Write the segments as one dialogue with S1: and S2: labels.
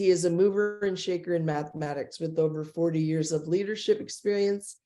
S1: he is a mover and shaker in mathematics with over 40 years of leadership experience.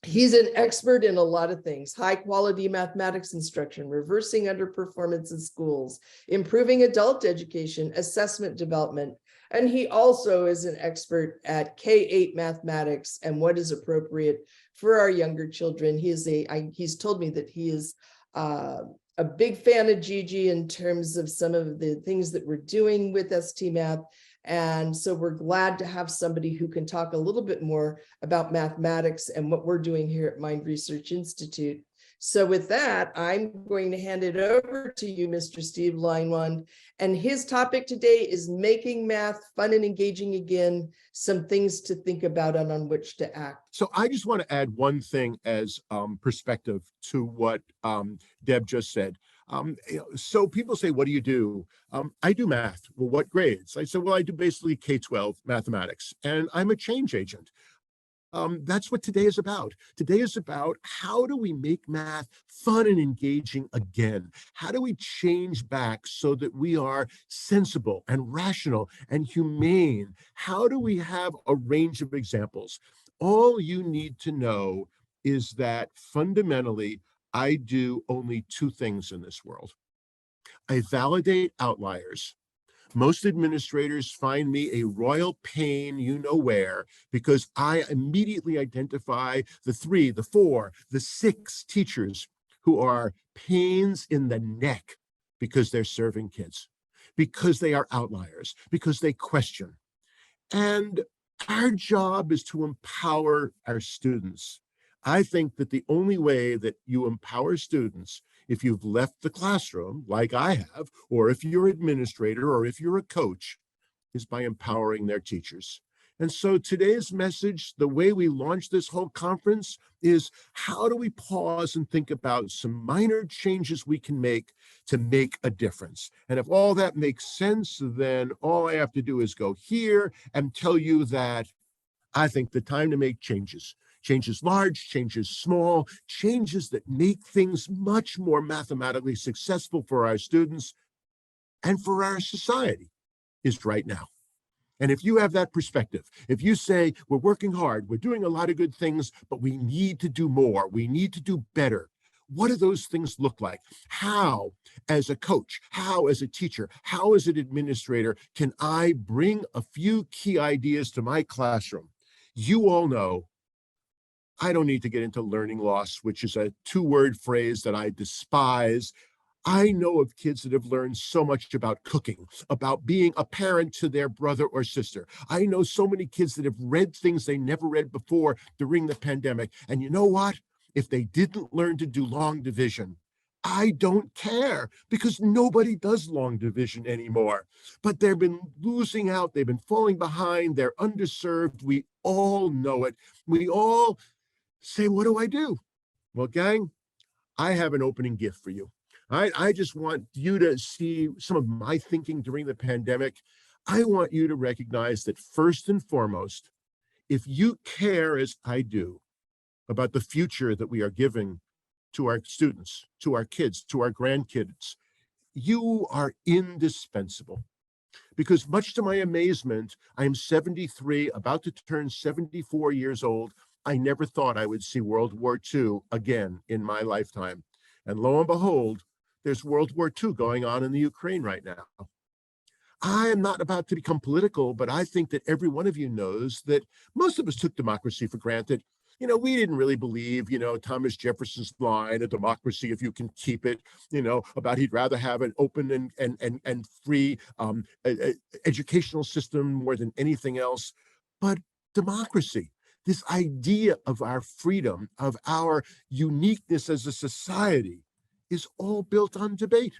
S1: He's an expert in a lot of things: high quality mathematics instruction, reversing underperformance in schools, improving adult education, assessment development. And he also is an expert at K-8 mathematics and what is appropriate for our younger children. He's told me that he is a big fan of Gigi in terms of some of the things that we're doing with ST Math. And so we're glad to have somebody who can talk a little bit more about mathematics and what we're doing here at Mind Research Institute. So with that, I'm going to hand it over to you, Mr. Steve Leinwand. And his topic today is making math fun and engaging again, some things to think about and on which to act.
S2: So I just want to add one thing as perspective to what Deb just said. So people say, what do you do? I do math. Well, what grades? I said, well, I do basically K-12 mathematics, and I'm a change agent. That's what today is about. Today is about how do we make math fun and engaging again? How do we change back so that we are sensible and rational and humane? How do we have a range of examples? All you need to know is that fundamentally, I do only two things in this world. I validate outliers. Most administrators find me a royal pain, you know where, because I immediately identify the 3, the 4, the 6 teachers who are pains in the neck because they're serving kids, because they are outliers, because they question. And our job is to empower our students. I think that the only way that you empower students, if you've left the classroom like I have, or if you're an administrator, or if you're a coach, is by empowering their teachers. And so today's message, the way we launch this whole conference, is how do we pause and think about some minor changes we can make to make a difference? And if all that makes sense, then all I have to do is go here and tell you that I think the time to make changes large, changes small, changes that make things much more mathematically successful for our students and for our society is right now. And if you have that perspective, if you say, we're working hard, we're doing a lot of good things, but we need to do more, we need to do better, what do those things look like? How, as a coach, how, as a teacher, how, as an administrator, can I bring a few key ideas to my classroom? You all know I don't need to get into learning loss, which is a 2-word phrase that I despise. I know of kids that have learned so much about cooking, about being a parent to their brother or sister. I know so many kids that have read things they never read before during the pandemic. And you know what? If they didn't learn to do long division, I don't care, because nobody does long division anymore. But they've been losing out. They've been falling behind. They're underserved. We all know it. We all say, what do I do? Well, gang, I have an opening gift for you. I just want you to see some of my thinking during the pandemic. I want you to recognize that first and foremost, if you care as I do about the future that we are giving to our students, to our kids, to our grandkids, you are indispensable. Because much to my amazement, I am 73, about to turn 74 years old. I never thought I would see World War II again in my lifetime. And lo and behold, there's World War II going on in the Ukraine right now. I am not about to become political, but I think that every one of you knows that most of us took democracy for granted. We didn't really believe, Thomas Jefferson's line, a democracy if you can keep it, about he'd rather have an open and free educational system more than anything else. But democracy, this idea of our freedom, of our uniqueness as a society, is all built on debate.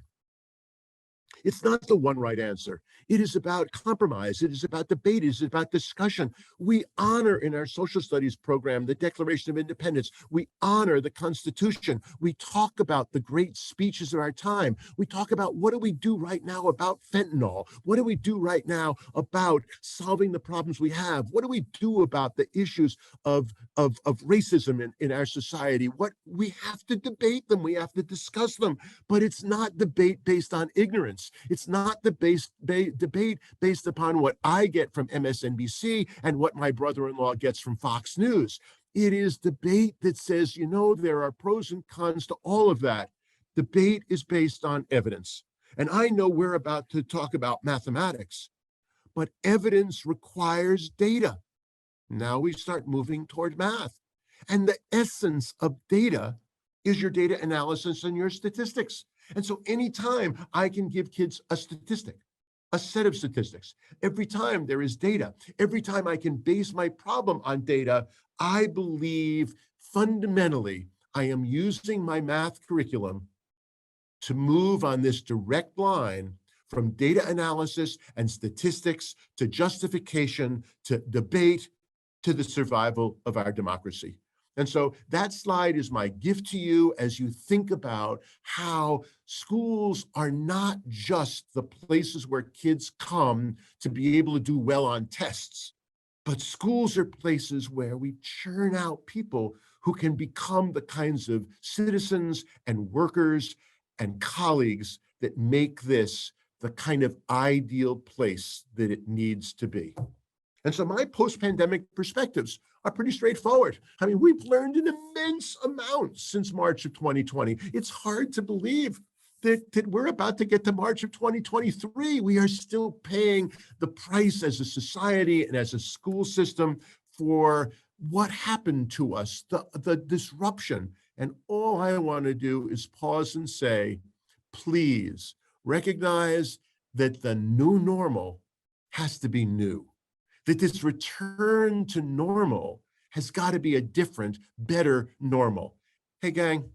S2: It's not the one right answer. It is about compromise. It is about debate. It is about discussion. We honor in our social studies program the Declaration of Independence. We honor the Constitution. We talk about the great speeches of our time. We talk about what do we do right now about fentanyl? What do we do right now about solving the problems we have? What do we do about the issues of racism in our society? What we have to debate them. We have to discuss them. But it's not debate based on ignorance. mathematics. It's not the debate based upon what I get from MSNBC and what my brother-in-law gets from Fox News. It is debate that says, you know, there are pros and cons to all of that. Debate is based on evidence. And I know we're about to talk about mathematics, but evidence requires data. Now we start moving toward math. And the essence of data is your data analysis and your statistics. And so anytime I can give kids a statistic, a set of statistics, every time there is data, every time I can base my problem on data, I believe fundamentally I am using my math curriculum to move on this direct line from data analysis and statistics to justification to debate to the survival of our democracy. And so that slide is my gift to you as you think about how schools are not just the places where kids come to be able to do well on tests, but schools are places where we churn out people who can become the kinds of citizens and workers and colleagues that make this the kind of ideal place that it needs to be. And so my post-pandemic perspectives are pretty straightforward. I mean, we've learned an immense amount since March of 2020. It's hard to believe that we're about to get to March of 2023. We are still paying the price as a society and as a school system for what happened to us, the disruption. And all I want to do is pause and say, please recognize that the new normal has to be new. That this return to normal has got to be a different, better normal. Hey, gang,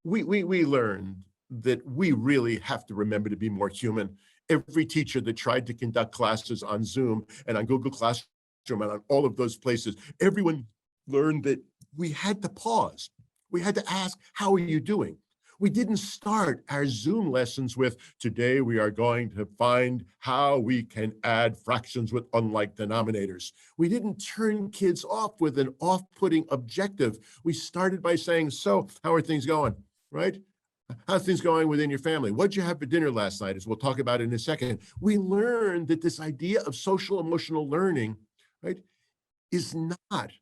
S2: we learned that we really have to remember to be more human. Every teacher that tried to conduct classes on Zoom and on Google Classroom and on all of those places, everyone learned that we had to pause. We had to ask, how are you doing? We didn't start our Zoom lessons with, today we are going to find how we can add fractions with unlike denominators. We didn't turn kids off with an off-putting objective. We started by saying, so how are things going, right? How's things going within your family? What'd you have for dinner last night, as we'll talk about in a second. We learned that this idea of social emotional learning, right, is not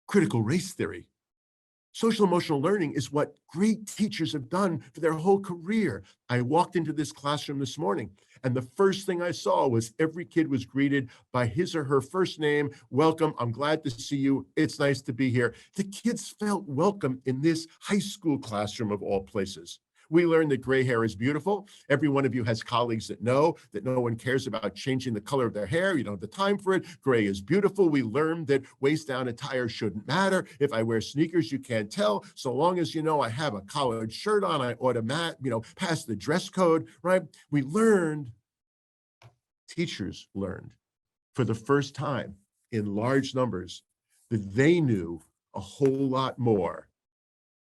S2: critical race theory. Social emotional learning is what great teachers have done for their whole career. I walked into this classroom this morning, and the first thing I saw was every kid was greeted by his or her first name. Welcome, I'm glad to see you. It's nice to be here. The kids felt welcome in this high school classroom of all places. We learned that gray hair is beautiful. Every one of you has colleagues that know that no one cares about changing the color of their hair. You don't have the time for it. Gray is beautiful. We learned that waist down attire shouldn't matter. If I wear sneakers, you can't tell. So long as you know I have a collared shirt on, I pass the dress code, right? We learned, teachers learned for the first time in large numbers that they knew a whole lot more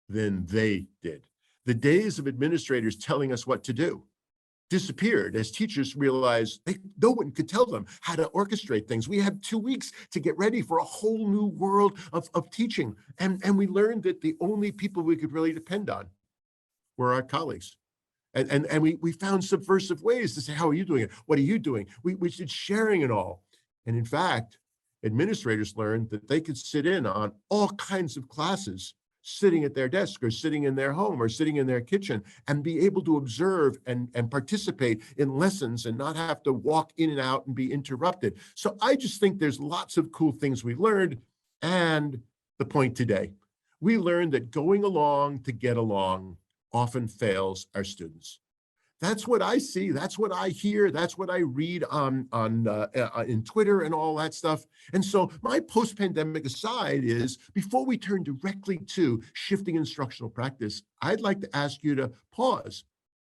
S2: than they did. The days of administrators telling us what to do disappeared as teachers realized no one could tell them how to orchestrate things. We had 2 weeks to get ready for a whole new world of teaching. And we learned that the only people we could really depend on were our colleagues. And we found subversive ways to say, how are you doing it? What are you doing? We did sharing and all. And in fact, administrators learned that they could sit in on all kinds of classes sitting at their desk or sitting in their home or sitting in their kitchen and be able to observe and participate in lessons and not have to walk in and out and be interrupted. So I just think there's lots of cool things we learned. And the point today, we learned that going along to get along often fails our students. That's what I see. That's what I hear. That's what I read in Twitter and all that stuff. And so my post-pandemic aside is, before we turn directly to shifting instructional practice, I'd like to ask you to pause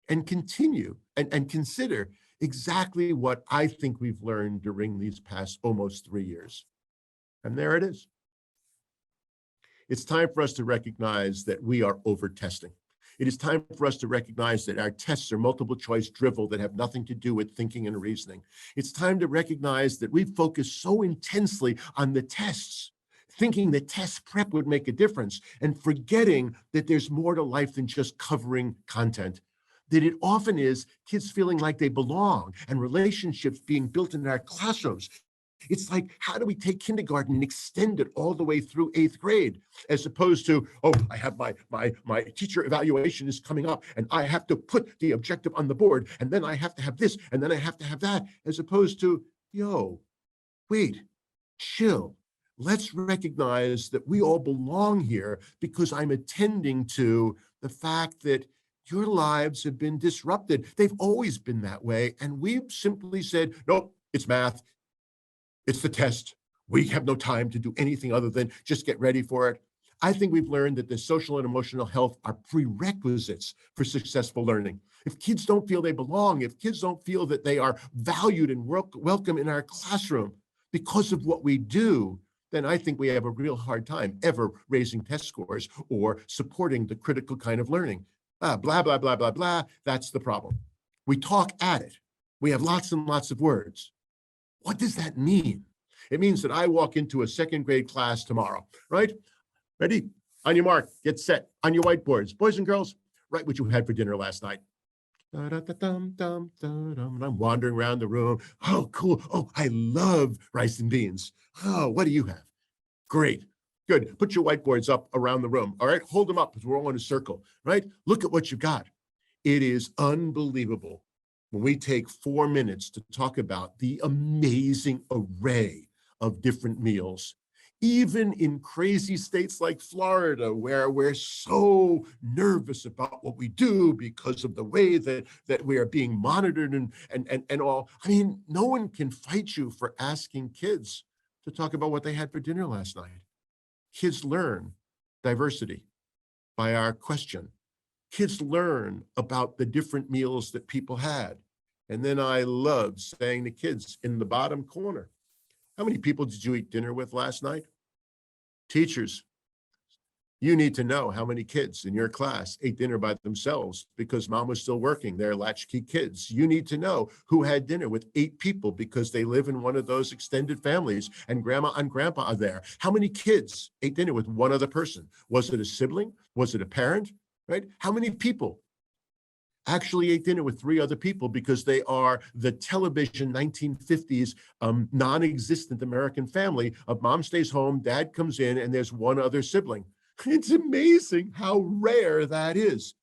S2: and continue and consider exactly what I think we've learned during these past almost 3 years. And there it is. It's time for us to recognize that we are over-testing. It is time for us to recognize that our tests are multiple choice drivel that have nothing to do with thinking and reasoning. It's time to recognize that we focus so intensely on the tests, thinking that test prep would make a difference, and forgetting that there's more to life than just covering content. that it often is kids feeling like they belong and relationships being built in our classrooms. It's like, how do we take kindergarten and extend it all the way through 8th grade, as opposed to, oh, I have my teacher evaluation is coming up and I have to put the objective on the board, and then I have to have this, and then I have to have that, as opposed to, yo, wait, chill. Let's recognize that we all belong here because I'm attending to the fact that your lives have been disrupted. They've always been that way. And we've simply said, nope, it's math. It's the test. We have no time to do anything other than just get ready for it. I think we've learned that the social and emotional health are prerequisites for successful learning. If kids don't feel they belong, if kids don't feel that they are valued and welcome in our classroom because of what we do, then I think we have a real hard time ever raising test scores or supporting the critical kind of learning. Blah, blah, blah, blah, blah. That's the problem. We talk at it. We have lots and lots of words. What does that mean? It means that I walk into a 2nd grade class tomorrow, right? Ready? On your mark, get set. On your whiteboards, boys and girls, write what you had for dinner last night. And I'm wandering around the room. Oh, cool. Oh, I love rice and beans. Oh, what do you have? Great. Good. Put your whiteboards up around the room. All right. Hold them up because we're all in a circle, right? Look at what you got. It is unbelievable when we take 4 minutes to talk about the amazing array of different meals, even in crazy states like Florida, where we're so nervous about what we do because of the way that we are being monitored and all. I mean, no one can fight you for asking kids to talk about what they had for dinner last night. Kids learn diversity by our question. Kids learn about the different meals that people had. And then I love saying to kids in the bottom corner, how many people did you eat dinner with last night? Teachers, you need to know how many kids in your class ate dinner by themselves because mom was still working. They're latchkey kids. You need to know who had dinner with 8 people because they live in one of those extended families and grandma and grandpa are there. How many kids ate dinner with one other person? Was it a sibling? Was it a parent? Right? How many people actually ate dinner with 3 other people because they are the television 1950s non-existent American family of mom stays home, dad comes in, and there's one other sibling. It's amazing how rare that is.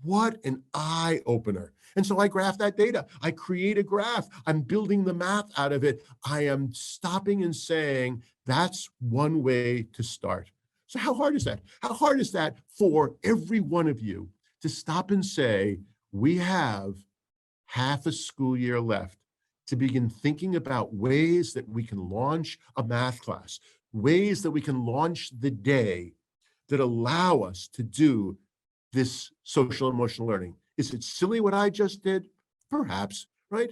S2: What an eye opener. And so I graph that data. I create a graph. I'm building the math out of it. I am stopping and saying, that's one way to start. So how hard is that? How hard is that for every one of you to stop and say, we have half a school year left to begin thinking about ways that we can launch a math class, ways that we can launch the day that allow us to do this social emotional learning. Is it silly what I just did? Perhaps, right?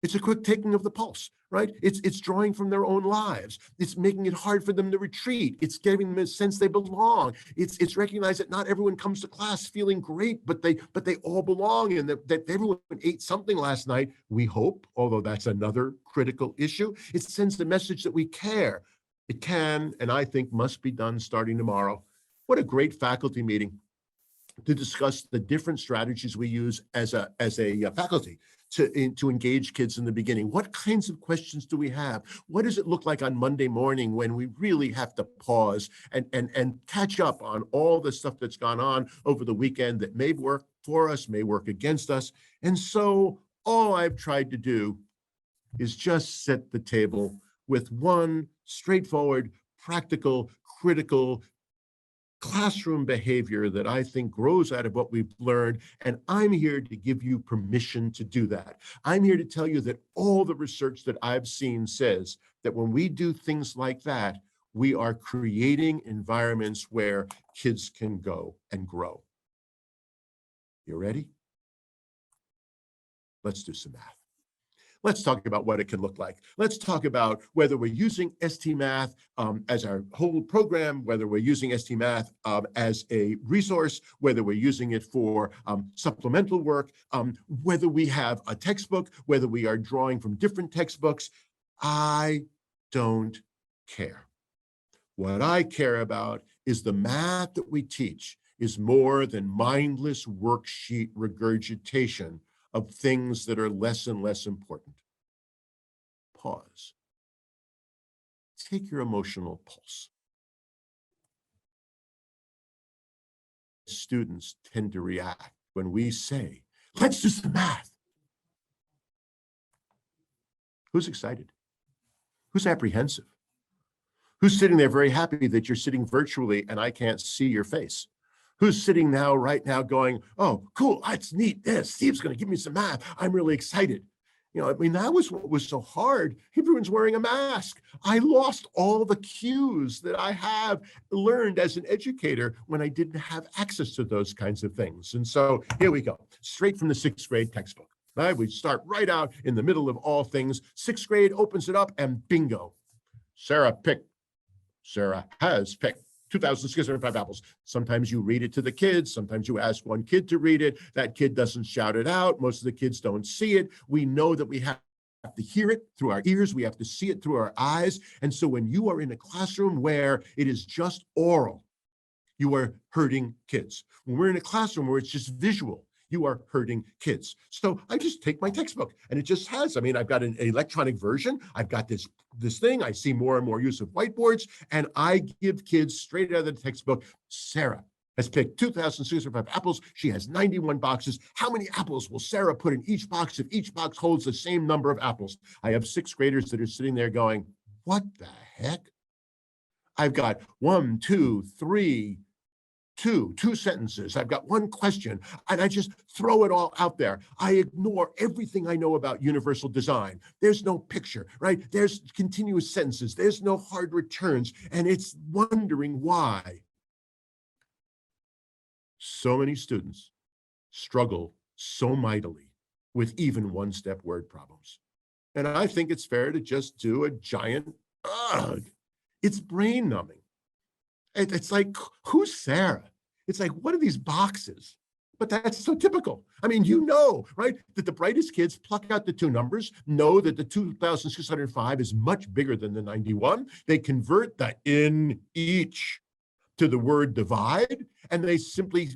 S2: It's a quick taking of the pulse, right? It's drawing from their own lives. It's making it hard for them to retreat. It's giving them a sense they belong. It's recognize that not everyone comes to class feeling great, but they all belong, and that everyone ate something last night. We hope, although that's another critical issue. It sends the message that we care. It can, and I think must be done starting tomorrow. What a great faculty meeting to discuss the different strategies we use as a faculty to engage kids in the beginning. What kinds of questions do we have? What does it look like on Monday morning when we really have to pause and catch up on all the stuff that's gone on over the weekend that may work for us, may work against us? And so all I've tried to do is just set the table with one straightforward, practical, critical classroom behavior that I think grows out of what we've learned. And I'm here to give you permission to do that. I'm here to tell you that all the research that I've seen says that when we do things like that, we are creating environments where kids can go and grow. You ready? Let's do some math. Let's talk about what it can look like. Let's talk about whether we're using ST-Math as our whole program, whether we're using ST-Math as a resource, whether we're using it for supplemental work, whether we have a textbook, whether we are drawing from different textbooks. I don't care. What I care about is the math that we teach is more than mindless worksheet regurgitation of things that are less and less important. Pause. Take your emotional pulse. Students tend to react when we say, let's do some math. Who's excited? Who's apprehensive? Who's sitting there very happy that you're sitting virtually and I can't see your face? Who's sitting now, right now going, oh, cool, that's neat. This, Steve's going to give me some math. I'm really excited. I mean, that was what was so hard. Everyone's wearing a mask. I lost all the cues that I have learned as an educator when I didn't have access to those kinds of things. And so here we go, straight from the 6th grade textbook. Right? We start right out in the middle of all things. 6th grade opens it up and bingo. Sarah has picked 2,605 apples. Sometimes you read it to the kids. Sometimes you ask one kid to read it. That kid doesn't shout it out. Most of the kids don't see it. We know that we have to hear it through our ears. We have to see it through our eyes. And so when you are in a classroom where it is just oral, you are hurting kids. When we're in a classroom where it's just visual, you are hurting kids. So I just take my textbook and it just has, I've got an electronic version. I've got this thing. I see more and more use of whiteboards, and I give kids straight out of the textbook. Sarah has picked 2,605 apples. She has 91 boxes. How many apples will Sarah put in each box if each box holds the same number of apples? I have 6th graders that are sitting there going, what the heck? I've got 1, 2, 3, two sentences. I've got one question, and I just throw it all out there. I ignore everything I know about universal design. There's no picture, right? There's continuous sentences. There's no hard returns, and it's wondering why so many students struggle so mightily with even one-step word problems. And I think it's fair to just do a giant ugh. It's brain numbing. It's like, who's Sarah? It's like, what are these boxes? But that's so typical. Right, that the brightest kids pluck out the two numbers, know that the 2,605 is much bigger than the 91. They convert the in each to the word divide, and they simply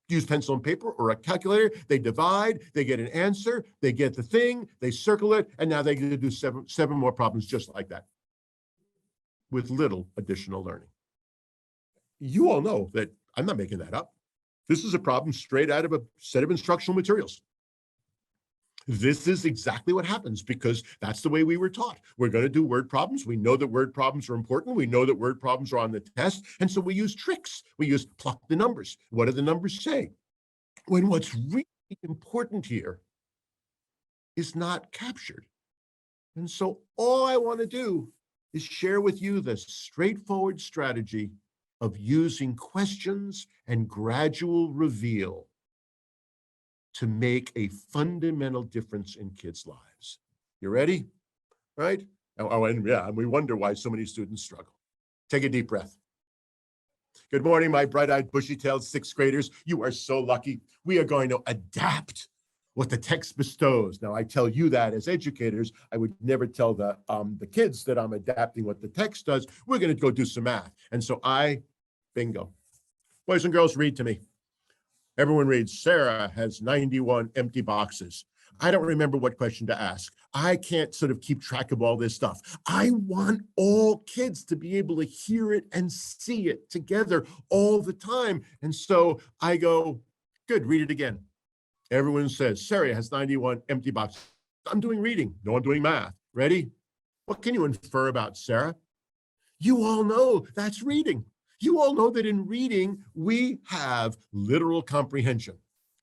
S2: use pencil and paper or a calculator. They divide, they get an answer, they get the thing, they circle it, and now they get to do seven more problems just like that with little additional learning. You all know that I'm not making that up. This is a problem straight out of a set of instructional materials. This is exactly what happens because that's the way we were taught. We're going to do word problems. We know that word problems are important. We know that word problems are on the test. And so we use tricks. We use pluck the numbers. What do the numbers say? When what's really important here is not captured. And so all I want to do is share with you the straightforward strategy of using questions and gradual reveal to make a fundamental difference in kids' lives. You ready? Right? And we wonder why so many students struggle. Take a deep breath. Good morning, my bright-eyed, bushy-tailed 6th graders. You are so lucky. We are going to adapt what the text bestows. Now, I tell you that as educators, I would never tell the kids that I'm adapting what the text does. We're going to go do some math. And so bingo. Boys and girls, read to me. Everyone reads, Sarah has 91 empty boxes. I don't remember what question to ask. I can't sort of keep track of all this stuff. I want all kids to be able to hear it and see it together all the time. And so I go, good, read it again. Everyone says, Sarah has 91 empty boxes. I'm doing reading. No, I'm doing math. Ready? What can you infer about Sarah? You all know that's reading. You all know that in reading, we have literal comprehension.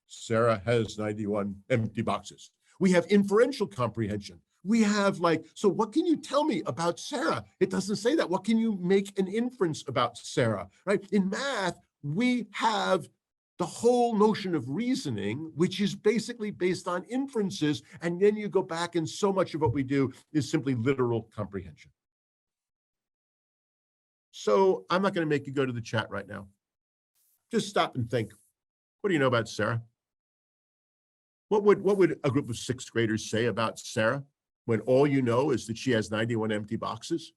S2: Sarah has 91 empty boxes. We have inferential comprehension. We have so what can you tell me about Sarah? It doesn't say that. What can you make an inference about Sarah, right? In math, we have the whole notion of reasoning, which is basically based on inferences. And then you go back and so much of what we do is simply literal comprehension. So I'm not going to make you go to the chat right now. Just stop and think. What do you know about Sarah? What would a group of 6th graders say about Sarah when all you know is that she has 91 empty boxes?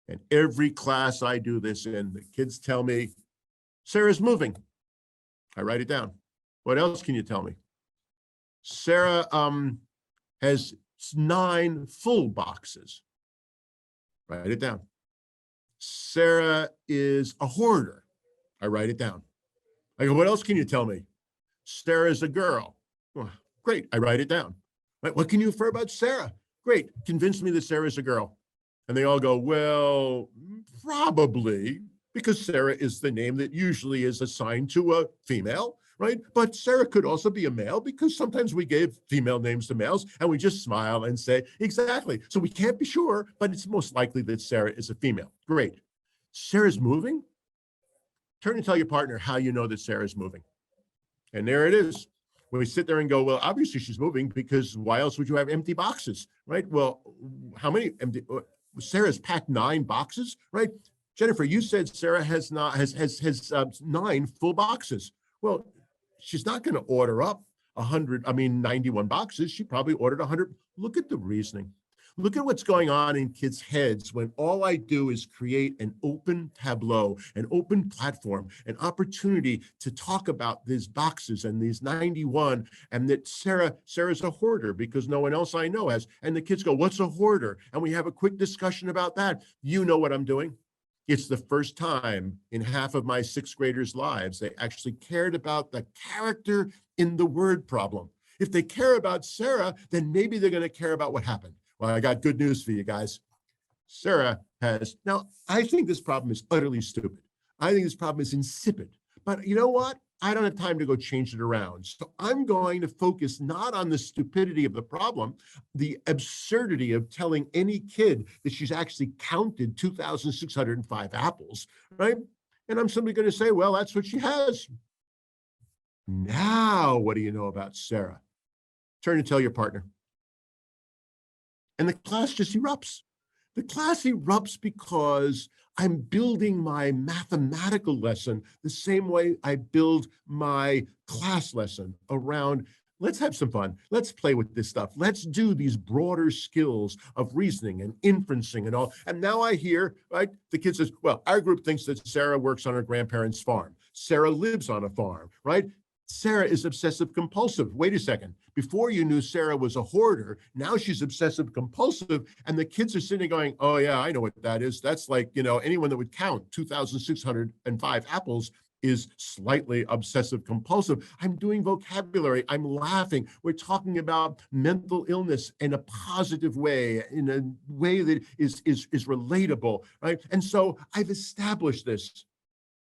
S2: And every class I do this in, the kids tell me, Sarah's moving. I write it down. What else can you tell me? Sarah has 9 full boxes. Write it down. Sarah is a hoarder. I write it down. I go, what else can you tell me? Sarah's a girl. Well, great. I write it down. Right, what can you infer about Sarah? Great. Convince me that Sarah's a girl. And they all go, well, probably, because Sarah is the name that usually is assigned to a female, right? But Sarah could also be a male, because sometimes we give female names to males and we just smile and say, exactly. So we can't be sure, but it's most likely that Sarah is a female. Great. Sarah's moving? Turn and tell your partner how you know that Sarah's moving. And there it is. When we sit there and go, well, obviously she's moving, because why else would you have empty boxes, right? Well, how many empty? Sarah's packed 9 boxes, right? Jennifer, you said Sarah has 9 full boxes. Well, she's not going to order up 91 boxes. She probably ordered 100. Look at the reasoning. Look at what's going on in kids' heads when all I do is create an open tableau, an open platform, an opportunity to talk about these boxes and these 91, and that Sarah's a hoarder because no one else I know has. And the kids go, what's a hoarder? And we have a quick discussion about that. You know what I'm doing? It's the first time in half of my 6th graders' lives they actually cared about the character in the word problem. If they care about Sarah, then maybe they're going to care about what happened. Well, I got good news for you guys. Sarah has, now I think this problem is utterly stupid. I think this problem is insipid, but you know what? I don't have time to go change it around. So I'm going to focus not on the stupidity of the problem, the absurdity of telling any kid that she's actually counted 2,605 apples, right? And I'm simply going to say, well, that's what she has. Now, what do you know about Sarah? Turn and tell your partner. And the class just erupts. The class erupts because I'm building my mathematical lesson the same way I build my class lesson around, let's have some fun. Let's play with this stuff. Let's do these broader skills of reasoning and inferencing and all. And now I hear, right, the kid says, well, our group thinks that Sarah works on her grandparents' farm. Sarah lives on a farm, right? Sarah is obsessive compulsive. Wait a second. Before you knew Sarah was a hoarder, now she's obsessive compulsive. And the kids are sitting going, oh yeah, I know what that is. That's like, anyone that would count 2,605 apples is slightly obsessive compulsive. I'm doing vocabulary. I'm laughing. We're talking about mental illness in a positive way, in a way that is relatable, right? And so I've established this.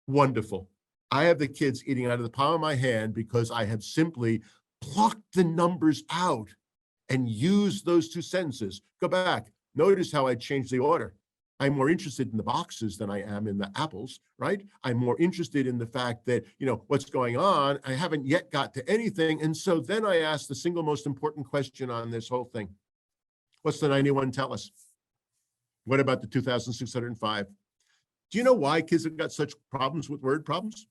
S2: Wonderful. I have the kids eating out of the palm of my hand because I have simply plucked the numbers out and used those 2 sentences. Go back. Notice how I changed the order. I'm more interested in the boxes than I am in the apples, right? I'm more interested in the fact that, what's going on. I haven't yet got to anything. And so then I asked the single most important question on this whole thing. What's the 91 tell us? What about the 2,605? Do you know why kids have got such problems with word problems?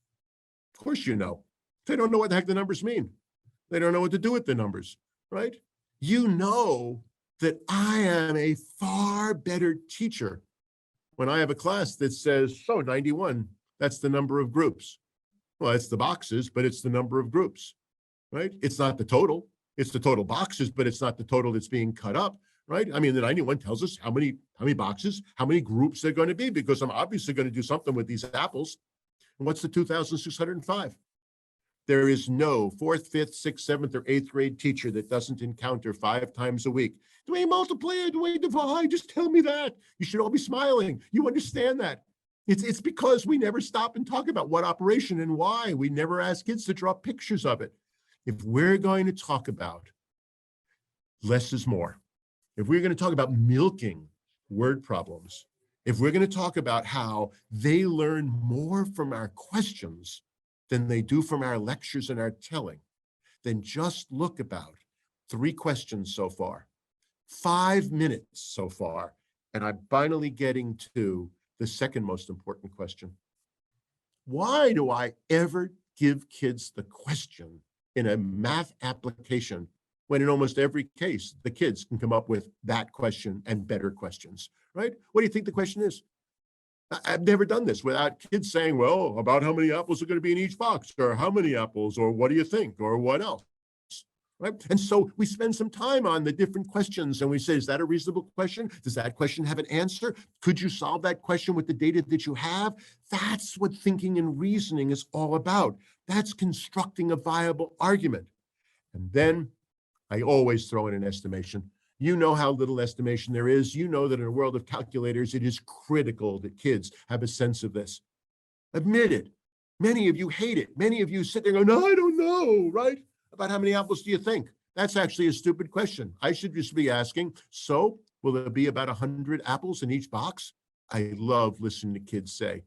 S2: Of course you know. They don't know what the heck the numbers mean. They don't know what to do with the numbers, right? You know that I am a far better teacher when I have a class that says, so 91, that's the number of groups. Well, it's the boxes, but it's the number of groups, right? It's not the total. It's the total boxes, but it's not the total that's being cut up, right? I mean, the 91 tells us how many boxes, how many groups they're going to be, because I'm obviously going to do something with these apples. And what's the 2,605? There is no 4th, 5th, 6th, 7th, or 8th grade teacher that doesn't encounter 5 times a week. Do we multiply or do we divide? Just tell me that. You should all be smiling. You understand that. It's because we never stop and talk about what operation and why. We never ask kids to draw pictures of it. If we're going to talk about less is more, if we're going to talk about milking word problems, if we're going to talk about how they learn more from our questions than they do from our lectures and our telling, then just look about 3 questions so far, 5 minutes so far, and I'm finally getting to the second most important question. Why do I ever give kids the question in a math application when in almost every case, the kids can come up with that question and better questions, right? What do you think the question is? I've never done this without kids saying, well, about how many apples are going to be in each box, or how many apples, or what do you think, or what else? Right? And so we spend some time on the different questions and we say, is that a reasonable question? Does that question have an answer? Could you solve that question with the data that you have? That's what thinking and reasoning is all about. That's constructing a viable argument. And then I always throw in an estimation. You know how little estimation there is. You know that in a world of calculators, it is critical that kids have a sense of this. Admit it. Many of you hate it. Many of you sit there and go, no, I don't know, right? About how many apples do you think? That's actually a stupid question. I should just be asking, so will there be about 100 apples in each box? I love listening to kids say,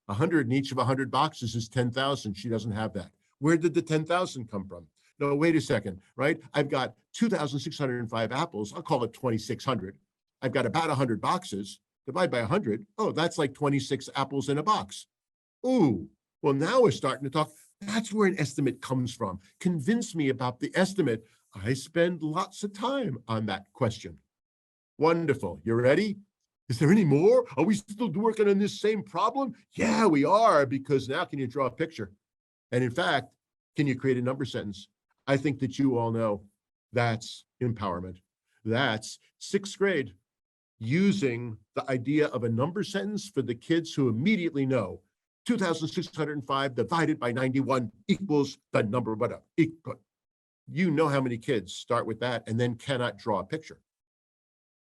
S2: 100 in each of 100 boxes is 10,000. She doesn't have that. Where did the 10,000 come from? No, wait a second, right? I've got 2,605 apples. I'll call it 2,600. I've got about 100 boxes. Divide by 100. Oh, that's like 26 apples in a box. Ooh, well, now we're starting to talk. That's where an estimate comes from. Convince me about the estimate. I spend lots of time on that question. Wonderful. You ready? Is there any more? Are we still working on this same problem? Yeah, we are, because now can you draw a picture? And in fact, can you create a number sentence? I think that you all know that's empowerment. That's sixth grade, using the idea of a number sentence for the kids who immediately know 2,605 divided by 91 equals the number, whatever. You know how many kids start with that and then cannot draw a picture.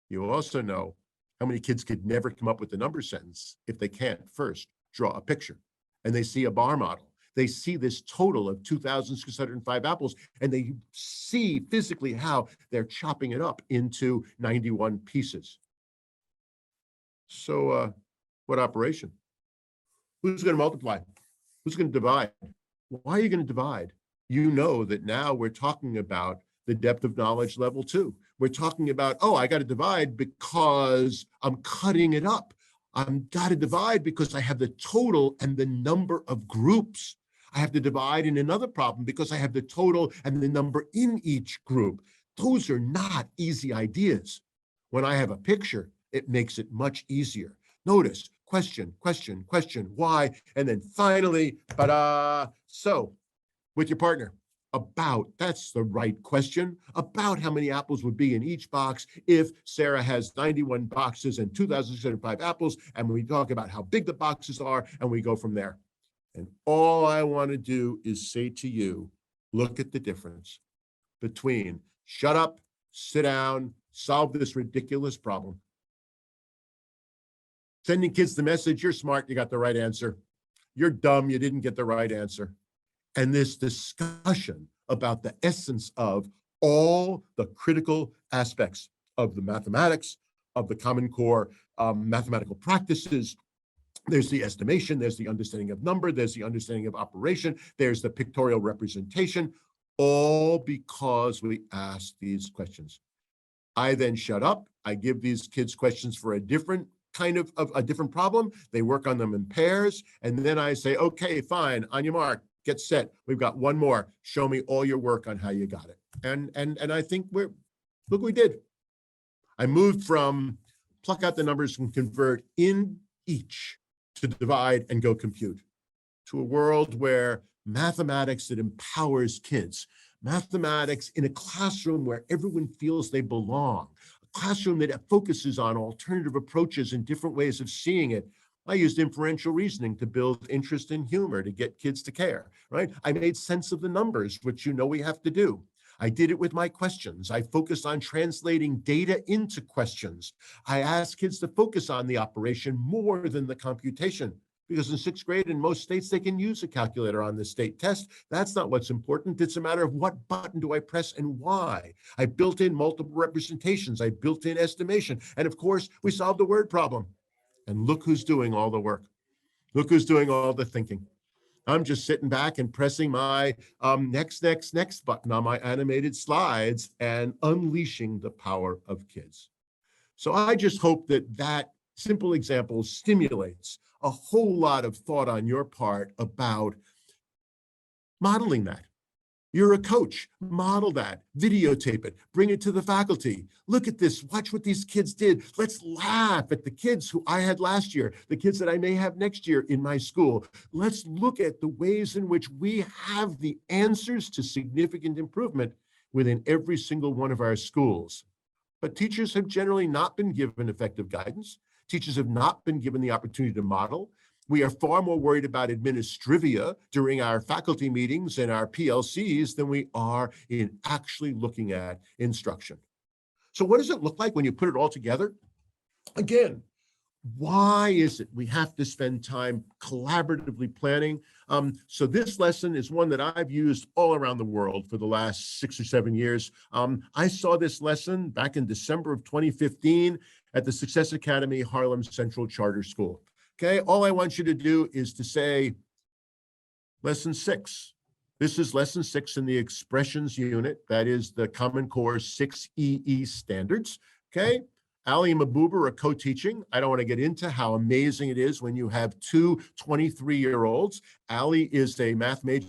S2: You also know how many kids could never come up with the number sentence if they can't first draw a picture. And they see a bar model. They see this total of 2,605 apples, and they see physically how they're chopping it up into 91 pieces. So what operation? Who's going to multiply? Who's going to divide? Why are you going to divide? You know that now we're talking about the depth of knowledge level 2. We're talking about, oh, I got to divide because I'm cutting it up. I've got to divide because I have the total and the number of groups. I have to divide in another problem because I have the total and the number in each group. Those are not easy ideas. When I have a picture, it makes it much easier. Notice, question, question, question, why? And then finally, ta-da! So, with your partner, that's the right question, about how many apples would be in each box if Sarah has 91 boxes and 2,605 apples, and we talk about how big the boxes are, and we go from there. And all I want to do is say to you, look at the difference between shut up, sit down, solve this ridiculous problem. Sending kids the message, you're smart, you got the right answer. You're dumb, you didn't get the right answer. And this discussion about the essence of all the critical aspects of the mathematics, of the Common Core mathematical practices. There's the estimation, there's the understanding of number, there's the understanding of operation, there's the pictorial representation, all because we ask these questions. I then shut up. I give these kids questions for a different kind of a different problem. They work on them in pairs. And then I say, okay, fine, on your mark, get set. We've got one more. Show me all your work on how you got it. And I think look what we did. I moved from pluck out the numbers and convert in each to divide and go compute, to a world where mathematics that empowers kids, mathematics in a classroom where everyone feels they belong, a classroom that focuses on alternative approaches and different ways of seeing it. I used inferential reasoning to build interest and humor to get kids to care, right? I made sense of the numbers, which you know we have to do. I did it with my questions. I focused on translating data into questions. I asked kids to focus on the operation more than the computation, because in sixth grade in most states, they can use a calculator on the state test. That's not what's important. It's a matter of what button do I press and why. I built in multiple representations. I built in estimation. And of course, we solved the word problem. And look who's doing all the work. Look who's doing all the thinking. I'm just sitting back and pressing my next button on my animated slides and unleashing the power of kids. So I just hope that simple example stimulates a whole lot of thought on your part about modeling that. You're a coach, model that, videotape it, bring it to the faculty. Look at this, watch what these kids did. Let's laugh at the kids who I had last year, the kids that I may have next year in my school. Let's look at the ways in which we have the answers to significant improvement within every single one of our schools. But teachers have generally not been given effective guidance. Teachers have not been given the opportunity to model. We are far more worried about administrivia during our faculty meetings and our PLCs than we are in actually looking at instruction. So what does it look like when you put it all together? Again, why is it we have to spend time collaboratively planning? So this lesson is one that I've used all around the world for the last 6 or 7 years. I saw this lesson back in December of 2015 at the Success Academy Harlem Central Charter School. Okay, all I want you to do is to say, lesson 6. This is lesson 6 in the expressions unit. That is the Common Core 6EE standards. Okay, Ali and Mabuba are co-teaching. I don't want to get into how amazing it is when you have two 23-year-olds. Ali is a math major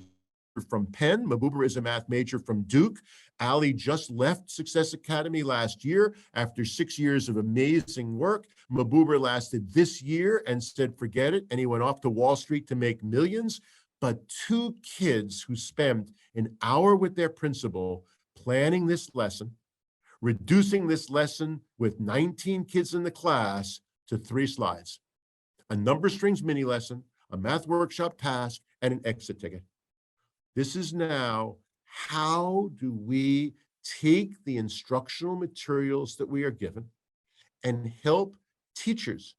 S2: from Penn. Mabuba is a math major from Duke. Ali just left Success Academy last year after 6 years of amazing work. Mabuba lasted this year and said, forget it. And he went off to Wall Street to make millions. But two kids who spent an hour with their principal planning this lesson, reducing this lesson with 19 kids in the class to 3 slides, a number strings mini lesson, a math workshop task, and an exit ticket. This is now, how do we take the instructional materials that we are given and help teachers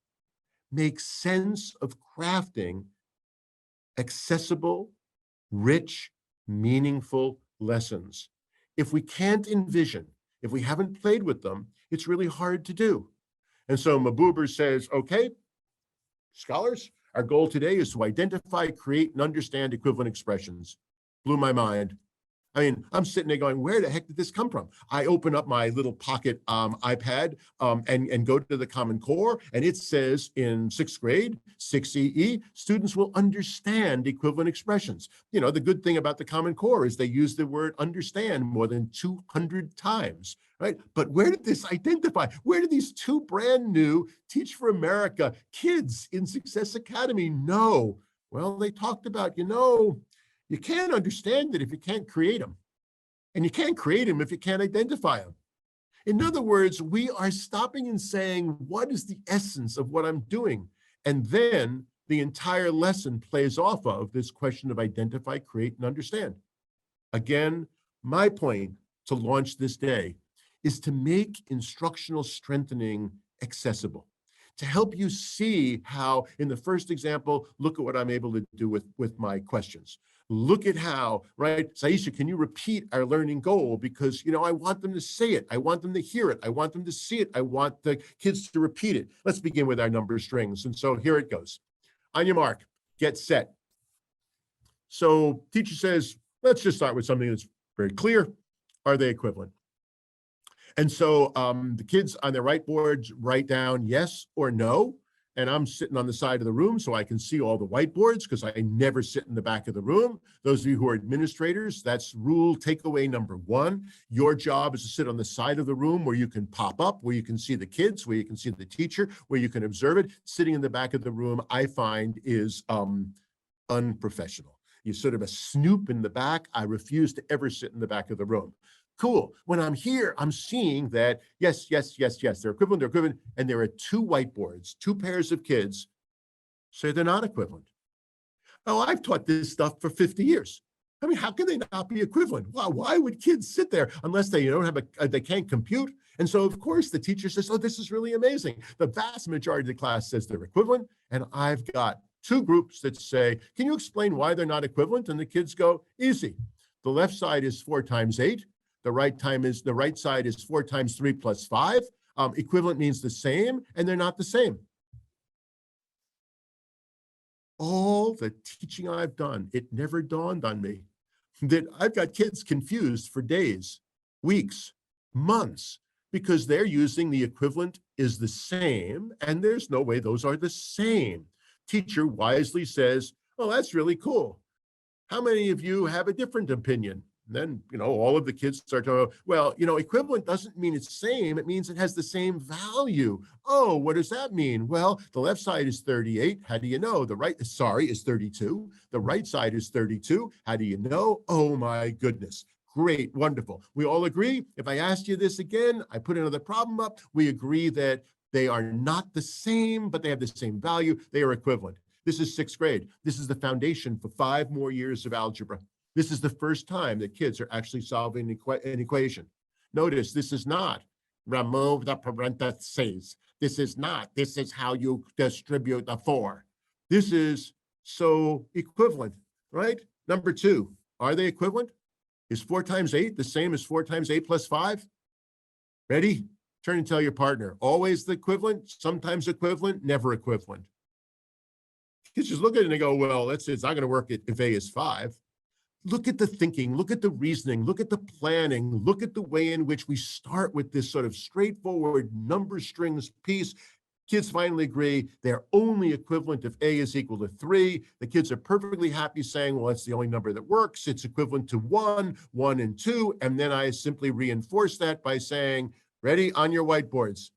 S2: make sense of crafting accessible, rich, meaningful lessons? If we can't envision, if we haven't played with them, it's really hard to do. And so Mabuba says, okay, scholars, our goal today is to identify, create, and understand equivalent expressions. Blew my mind. I mean, I'm sitting there going, where the heck did this come from? I open up my little pocket iPad and go to the Common Core, and it says in 6th grade, 6EE, students will understand equivalent expressions. You know, the good thing about the Common Core is they use the word understand more than 200 times, right? But where did this identify? Where did these two brand new Teach for America kids in Success Academy know? Well, they talked about, you can't understand it if you can't create them. And you can't create them if you can't identify them. In other words, we are stopping and saying, what is the essence of what I'm doing? And then the entire lesson plays off of this question of identify, create, and understand. Again, my point to launch this day is to make instructional strengthening accessible, to help you see how, in the first example, look at what I'm able to do with my questions. Look at how, right? Saisha, can you repeat our learning goal? Because, I want them to say it. I want them to hear it. I want them to see it. I want the kids to repeat it. Let's begin with our number strings. And so here it goes. On your mark, get set. So teacher says, let's just start with something that's very clear. Are they equivalent? And so the kids on their whiteboards write down yes or no. And I'm sitting on the side of the room so I can see all the whiteboards because I never sit in the back of the room. Those of you who are administrators, that's rule takeaway number 1. Your job is to sit on the side of the room where you can pop up, where you can see the kids, where you can see the teacher, where you can observe it. Sitting in the back of the room, I find, is unprofessional. You're sort of a snoop in the back. I refuse to ever sit in the back of the room. Cool. When I'm here, I'm seeing that, yes, they're equivalent, and there are 2 whiteboards, 2 pairs of kids say they're not equivalent. Oh, I've taught this stuff for 50 years. I mean, how can they not be equivalent? Well, why would kids sit there unless they don't have they can't compute? And so, of course, the teacher says, oh, this is really amazing. The vast majority of the class says they're equivalent, and I've got 2 groups that say, can you explain why they're not equivalent? And the kids go, easy. The left side is 4 times 8. The right side is 4 times 3 plus 5. Equivalent means the same, and they're not the same. All the teaching I've done, it never dawned on me that I've got kids confused for days, weeks, months, because they're using the equivalent is the same, and there's no way those are the same. Teacher wisely says, oh, that's really cool. How many of you have a different opinion? And then, all of the kids start to, well, equivalent doesn't mean it's same. It means it has the same value. Oh, what does that mean? Well, the left side is 38. How do you know? The right, sorry, is 32. The right side is 32. How do you know? Oh my goodness. Great, wonderful. We all agree. If I asked you this again, I put another problem up. We agree that they are not the same, but they have the same value. They are equivalent. This is 6th grade. This is the foundation for 5 more years of algebra. This is the first time that kids are actually solving an equation. Notice this is not remove the parentheses. This is not. This is how you distribute the 4. This is so equivalent, right? Number 2, are they equivalent? Is 4 times 8 the same as 4 times 8 plus 5? Ready? Turn and tell your partner. Always the equivalent, sometimes equivalent, never equivalent. Kids just look at it and they go, well, it's not going to work if A is 5. Look at the thinking, look at the reasoning, look at the planning, look at the way in which we start with this sort of straightforward number strings piece. Kids finally agree they're only equivalent if A is equal to 3. The kids are perfectly happy saying, well, it's the only number that works. It's equivalent to 1, 1, and 2. And then I simply reinforce that by saying, ready, on your whiteboards.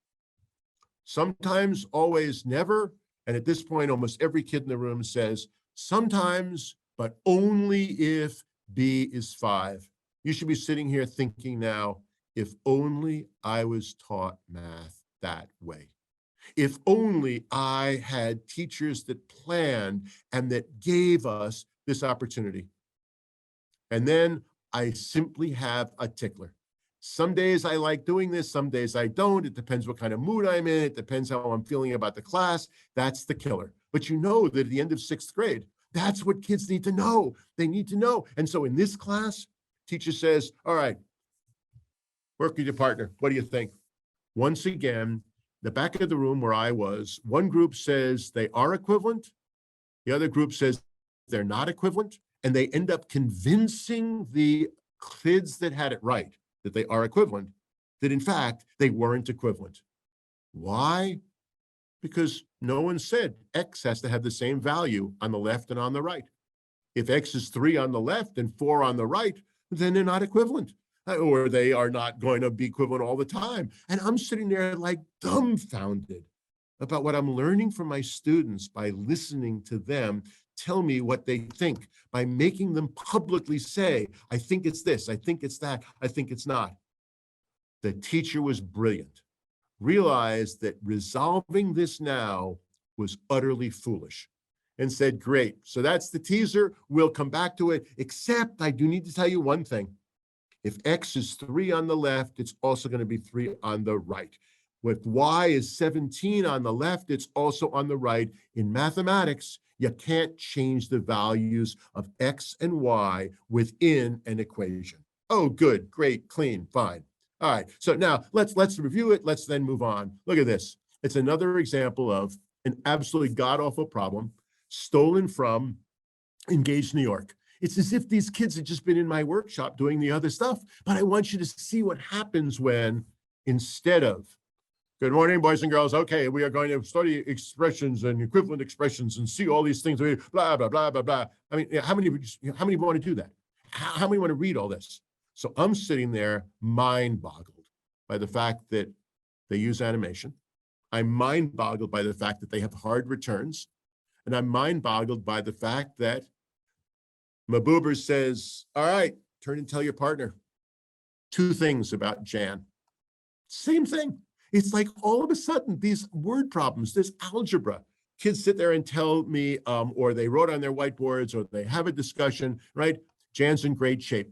S2: Sometimes, always, never. And at this point, almost every kid in the room says, sometimes, but only if B is 5. You should be sitting here thinking now, if only I was taught math that way. If only I had teachers that planned and that gave us this opportunity. And then I simply have a tickler. Some days I like doing this, some days I don't. It depends what kind of mood I'm in. It depends how I'm feeling about the class. That's the killer. But you know that at the end of 6th grade, that's what kids need to know. They need to know. And so in this class, teacher says, all right, work with your partner. What do you think? Once again, the back of the room where I was, one group says they are equivalent. The other group says they're not equivalent. And they end up convincing the kids that had it right, that they are equivalent, that in fact, they weren't equivalent. Why? Because no one said X has to have the same value on the left and on the right. If X is 3 on the left and 4 on the right, then they're not equivalent, or they are not going to be equivalent all the time. And I'm sitting there like dumbfounded about what I'm learning from my students by listening to them tell me what they think, by making them publicly say, I think it's this, I think it's that, I think it's not. The teacher was brilliant, realized that resolving this now was utterly foolish, and said, great, so that's the teaser, we'll come back to it, except I do need to tell you one thing. If X is 3 on the left, it's also going to be 3 on the right. If Y is 17 on the left, it's also on the right. In mathematics, you can't change the values of X and Y within an equation. Oh, good, great, clean, fine. All right, so now let's review it. Let's then move on. Look at this. It's another example of an absolutely god-awful problem stolen from Engaged New York. It's as if these kids had just been in my workshop doing the other stuff, but I want you to see what happens when instead of, good morning, boys and girls. Okay, we are going to study expressions and equivalent expressions and see all these things, blah, blah, blah, blah, blah. I mean, how many want to do that? How many want to read all this? So I'm sitting there mind-boggled by the fact that they use animation. I'm mind-boggled by the fact that they have hard returns. And I'm mind-boggled by the fact that Maboober says, all right, turn and tell your partner 2 things about Jan. Same thing. It's like all of a sudden, these word problems, this algebra, kids sit there and tell me, or they wrote on their whiteboards, or they have a discussion, right? Jan's in great shape.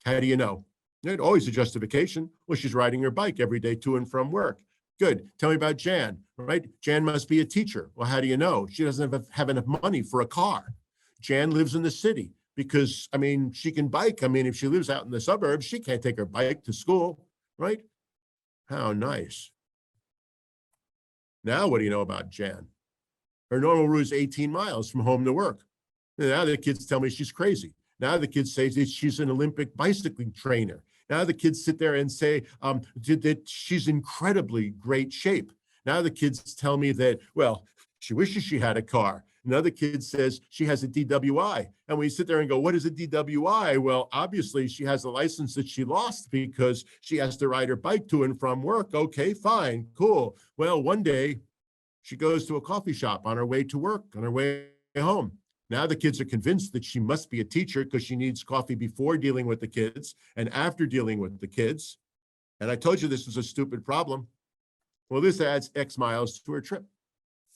S2: How do you know? There's always a justification. Well, she's riding her bike every day to and from work. Good. Tell me about Jan, right? Jan must be a teacher. Well, how do you know? She doesn't have enough money for a car. Jan lives in the city because, I mean, she can bike. I mean, if she lives out in the suburbs, she can't take her bike to school, right? How nice. Now, what do you know about Jan? Her normal route is 18 miles from home to work. Now the kids tell me she's crazy. Now the kids say that she's an Olympic bicycling trainer. Now the kids sit there and say that she's incredibly great shape. Now the kids tell me that, well, she wishes she had a car. Another kid says she has a DWI. And we sit there and go, what is a DWI? Well, obviously she has a license that she lost because she has to ride her bike to and from work. Okay, fine, cool. Well, one day she goes to a coffee shop on her way to work, on her way home. Now the kids are convinced that she must be a teacher because she needs coffee before dealing with the kids and after dealing with the kids. And I told you this was a stupid problem. Well, this adds X miles to her trip.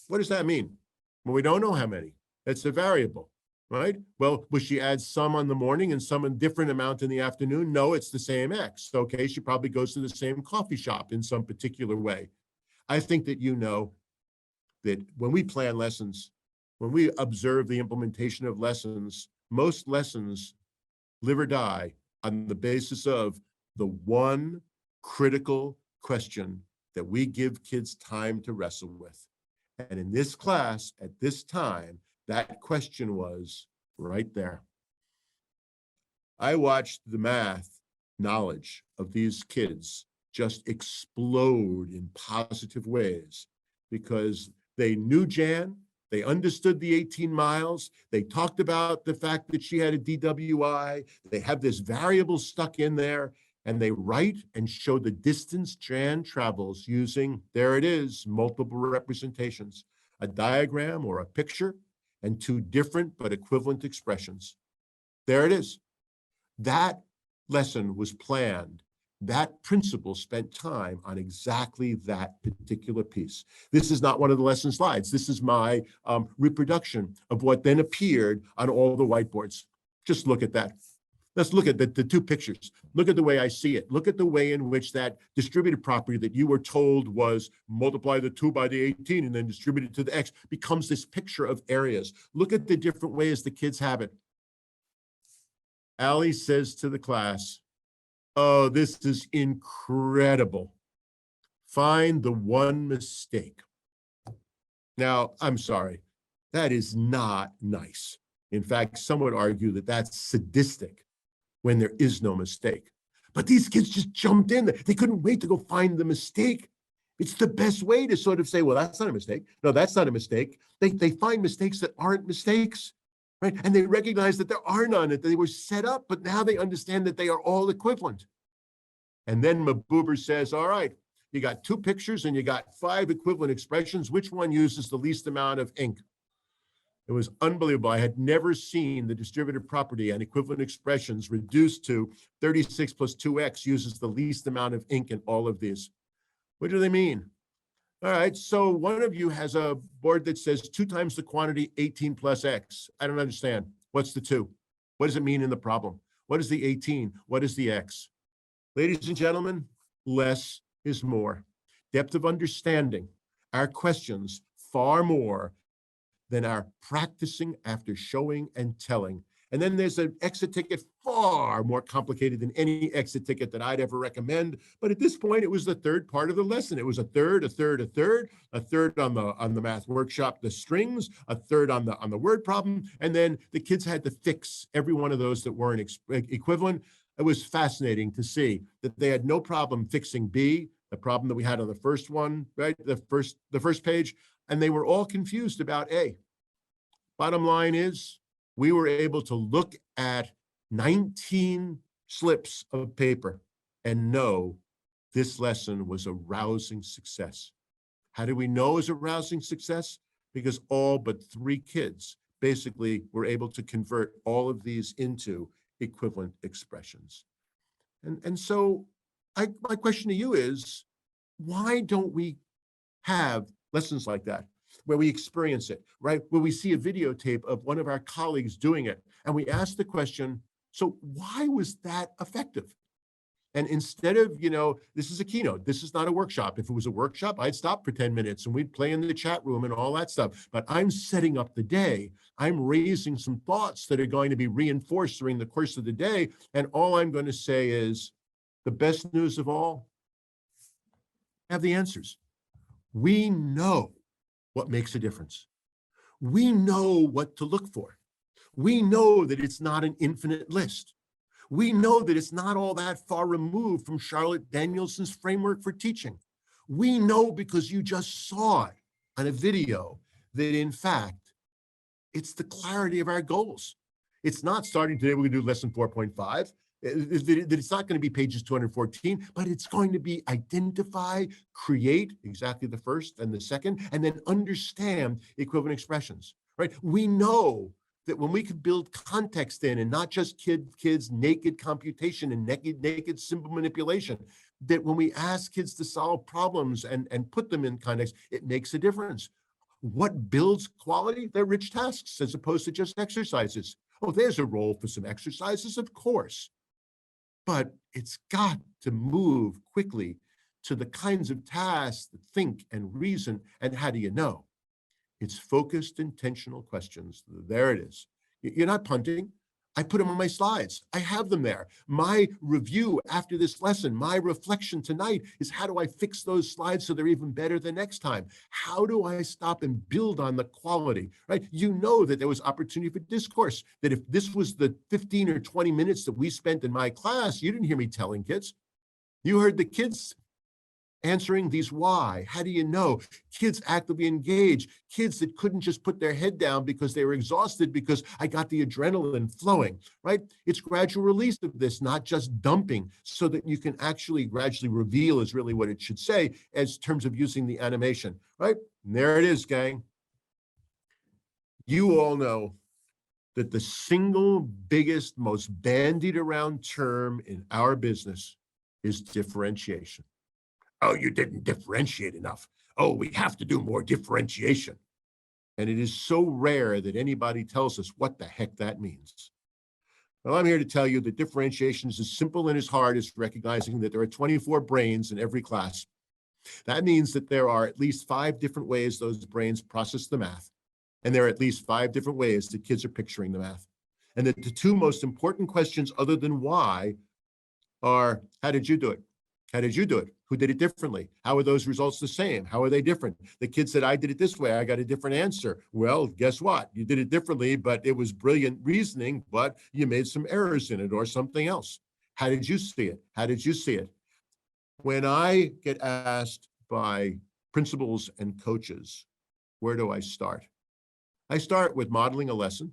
S2: What does that mean? Well, we don't know how many. It's a variable, right? Well, will she add some on the morning and some a different amount in the afternoon? No, it's the same X. Okay, she probably goes to the same coffee shop in some particular way. I think that you know that when we plan lessons, when we observe the implementation of lessons, most lessons live or die on the basis of the one critical question that we give kids time to wrestle with. And in this class, at this time, that question was right there. I watched the math knowledge of these kids just explode in positive ways because they knew Jan, they understood the 18 miles, they talked about the fact that she had a DWI, they have this variable stuck in there, and they write and show the distance Jan travels using, there it is, multiple representations, a diagram or a picture, and two different but equivalent expressions. There it is. That lesson was planned. That principal spent time on exactly that particular piece. This is not one of the lesson slides. This is my reproduction of what then appeared on all the whiteboards. Just look at that. Let's look at the two pictures. Look at the way I see it. Look at the way in which that distributed property that you were told was multiply the 2 by the 18 and then distributed to the X becomes this picture of areas. Look at the different ways the kids have it. Allie says to the class, oh, this is incredible. Find the one mistake. Now, I'm sorry, that is not nice. In fact, some would argue that that's sadistic when there is no mistake. But these kids just jumped in there. They couldn't wait to go find the mistake. It's the best way to sort of say, well, that's not a mistake. No, that's not a mistake. They find mistakes that aren't mistakes. Right? And they recognize that there are none, that they were set up, but now they understand that they are all equivalent. And then Mabuber says, all right, you got two pictures and you got 5 equivalent expressions. Which one uses the least amount of ink? It was unbelievable. I had never seen the distributive property and equivalent expressions reduced to 36 plus 2x uses the least amount of ink in all of these. What do they mean? All right, so one of you has a board that says 2 times the quantity 18 plus x. I don't understand. What's the 2? What does it mean in the problem? What is the 18? What is the x? Ladies and gentlemen, less is more. Depth of understanding, our questions far more than our practicing after showing and telling. And then there's an exit ticket far more complicated than any exit ticket that I'd ever recommend. But at this point, it was the third part of the lesson. It was a third on the math workshop, the strings, a third on the word problem. And then the kids had to fix every one of those that weren't equivalent. It was fascinating to see that they had no problem fixing B, the problem that we had on the first one, right? The first page, and they were all confused about A. Bottom line is, we were able to look at 19 slips of paper and know this lesson was a rousing success. How do we know it was a rousing success? Because all but 3 kids basically were able to convert all of these into equivalent expressions. And so my question to you is, why don't we have lessons like that, where we experience it, right? Where we see a videotape of one of our colleagues doing it, and we ask the question, so why was that effective? And instead of, this is a keynote, this is not a workshop. If it was a workshop, I'd stop for 10 minutes and we'd play in the chat room and all that stuff. But I'm setting up the day. I'm raising some thoughts that are going to be reinforced during the course of the day. And all I'm going to say is, the best news of all, have the answers. We know what makes a difference. We know what to look for. We know that it's not an infinite list. We know that it's not all that far removed from Charlotte Danielson's framework for teaching. We know because you just saw it on a video that in fact, It's the clarity of our goals. It's not starting today, we're going to do lesson 4.5. It's not going to be pages 214, but it's going to be identify, create exactly the first and the second, and then understand equivalent expressions, right? We know that when we could build context in and not just kids naked computation and naked symbol manipulation, that when we ask kids to solve problems and put them in context, it makes a difference. What builds quality? They're rich tasks as opposed to just exercises. Oh, there's a role for some exercises, of course, but it's got to move quickly to the kinds of tasks that think and reason. And how do you know? It's focused, intentional questions. There it is. You're not punting. I put them on my slides. I have them there. My review after this lesson, my reflection tonight is how do I fix those slides so they're even better the next time? How do I stop and build on the quality, right? You know that there was opportunity for discourse, that if this was the 15 or 20 minutes that we spent in my class, you didn't hear me telling kids. You heard the kids answering these why. How do you know? Kids actively engaged, kids that couldn't just put their head down because they were exhausted because I got the adrenaline flowing, right? It's gradual release of this, not just dumping, so that you can actually gradually reveal is really what it should say as terms of using the animation, right? And there it is, gang. You all know that the single biggest, most bandied around term in our business is differentiation. Oh, you didn't differentiate enough. Oh, we have to do more differentiation. And it is so rare that anybody tells us what the heck that means. Well, I'm here to tell you that differentiation is as simple and as hard as recognizing that there are 24 brains in every class. That means that there are at least 5 different ways those brains process the math. And there are at least 5 different ways that kids are picturing the math. And that the 2 most important questions other than why are, how did you do it? How did you do it? Who did it differently? How are those results the same? How are they different? The kid said, I did it this way. I got a different answer. Well, guess what? You did it differently, but it was brilliant reasoning, but you made some errors in it or something else. How did you see it? How did you see it? When I get asked by principals and coaches, where do I start? I start with modeling a lesson.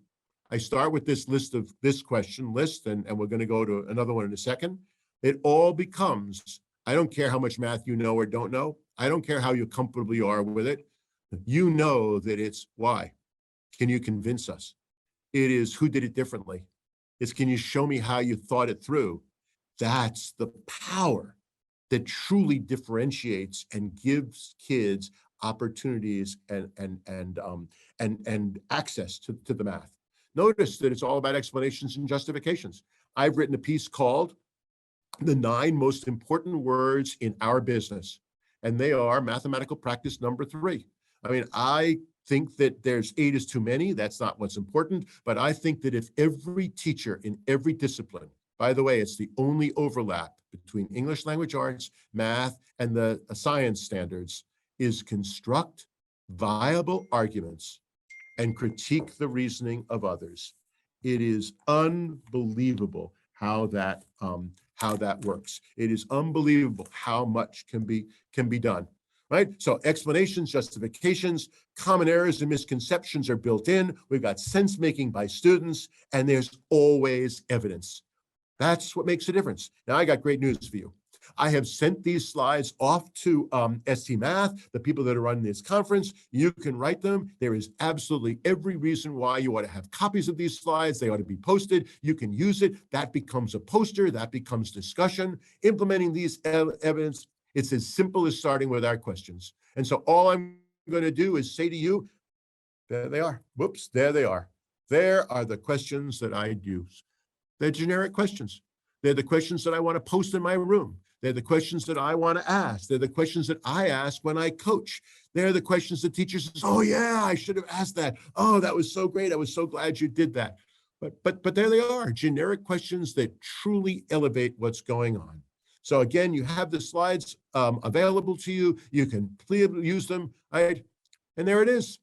S2: I start with this list of this question list, and we're going to go to another one in a second. It all becomes, I don't care how much math you know or don't know. I don't care how you comfortable you are with it. You know that it's why. Can you convince us? It is who did it differently. It's can you show me how you thought it through? That's the power that truly differentiates and gives kids opportunities and access to the math. Notice that it's all about explanations and justifications. I've written a piece called The 9 Most Important Words in Our Business, and they are mathematical practice number 3. I mean, I think that there's 8 is too many. That's not what's important, but I think that if every teacher in every discipline, by the way, it's the only overlap between English language arts, math, and the science standards, is construct viable arguments and critique the reasoning of others. It is unbelievable how that works. It is unbelievable how much can be done, right? So explanations, justifications, common errors and misconceptions are built in. We've got sense making by students, and there's always evidence. That's what makes a difference. Now, I got great news for you. I have sent these slides off to ST Math, the people that are running this conference. You can write them. There is absolutely every reason why you ought to have copies of these slides. They ought to be posted. You can use it. That becomes a poster. That becomes discussion. Implementing these evidence, it's as simple as starting with our questions. And so all I'm going to do is say to you, there they are. Whoops, there they are. There are the questions that I use. They're generic questions. They're the questions that I want to post in my room. They're the questions that I want to ask. They're the questions that I ask when I coach. They're the questions that teachers say, oh yeah, I should have asked that. Oh, that was so great. I was so glad you did that. But there they are, generic questions that truly elevate what's going on. So again, you have the slides available to you. You can use them, right? And there it is.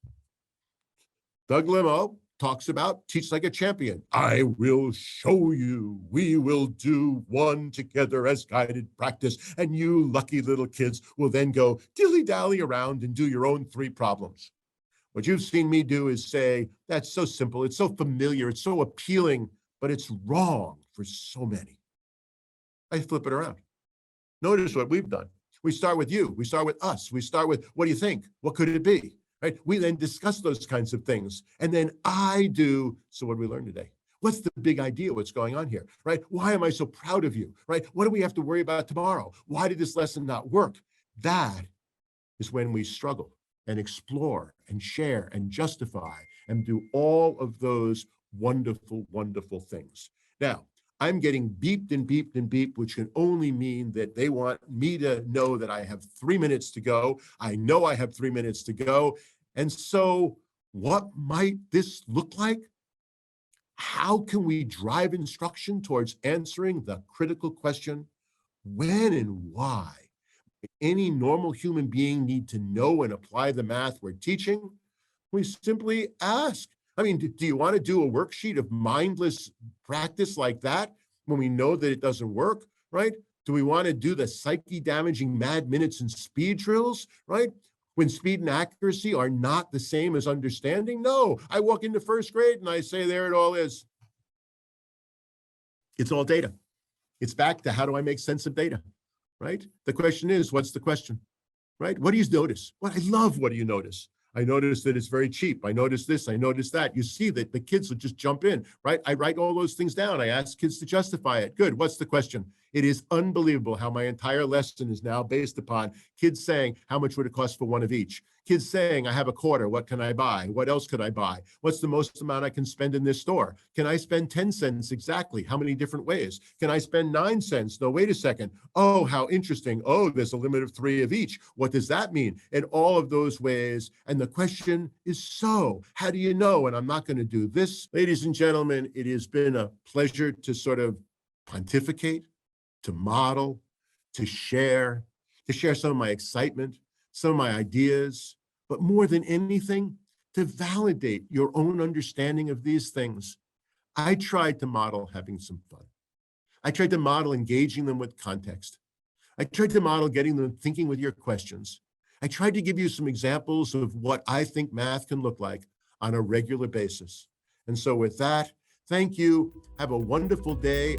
S2: Doug Limo talks about teach like a champion. I will show you. We will do one together as guided practice. And you lucky little kids will then go dilly-dally around and do your own 3 problems. What you've seen me do is say, that's so simple, it's so familiar, it's so appealing, but it's wrong for so many. I flip it around. Notice what we've done. We start with you, we start with us, we start with, what do you think? What could it be? Right? We then discuss those kinds of things. And then I do, so what did we learn today? What's the big idea? What's going on here, right? Why am I so proud of you, right? What do we have to worry about tomorrow? Why did this lesson not work? That is when we struggle and explore and share and justify and do all of those wonderful, wonderful things. Now, I'm getting beeped and beeped and beeped, which can only mean that they want me to know that I have 3 minutes to go. I know I have 3 minutes to go. And so what might this look like? How can we drive instruction towards answering the critical question, when and why any normal human being need to know and apply the math we're teaching? We simply ask. I mean, do you want to do a worksheet of mindless practice like that when we know that it doesn't work, right? Do we want to do the psyche damaging mad minutes and speed drills, right? When speed and accuracy are not the same as understanding? No, I walk into first grade and I say, there it all is. It's all data. It's back to how do I make sense of data, right? The question is, what's the question, right? What do you notice? Well, I love what do you notice? I notice that it's very cheap. I notice this, I notice that. You see that the kids will just jump in, right? I write all those things down. I ask kids to justify it. Good, what's the question? It is unbelievable how my entire lesson is now based upon kids saying, how much would it cost for one of each? Kids saying, I have a quarter, what can I buy? What else could I buy? What's the most amount I can spend in this store? Can I spend 10 cents exactly? How many different ways? Can I spend 9 cents? No, wait a second. Oh, how interesting. Oh, there's a limit of 3 of each. What does that mean? In all of those ways. And the question is, so how do you know? And I'm not going to do this. Ladies and gentlemen, it has been a pleasure to sort of pontificate, to model, to share some of my excitement, some of my ideas, but more than anything, to validate your own understanding of these things. I tried to model having some fun. I tried to model engaging them with context. I tried to model getting them thinking with your questions. I tried to give you some examples of what I think math can look like on a regular basis. And so with that, thank you. Have a wonderful day.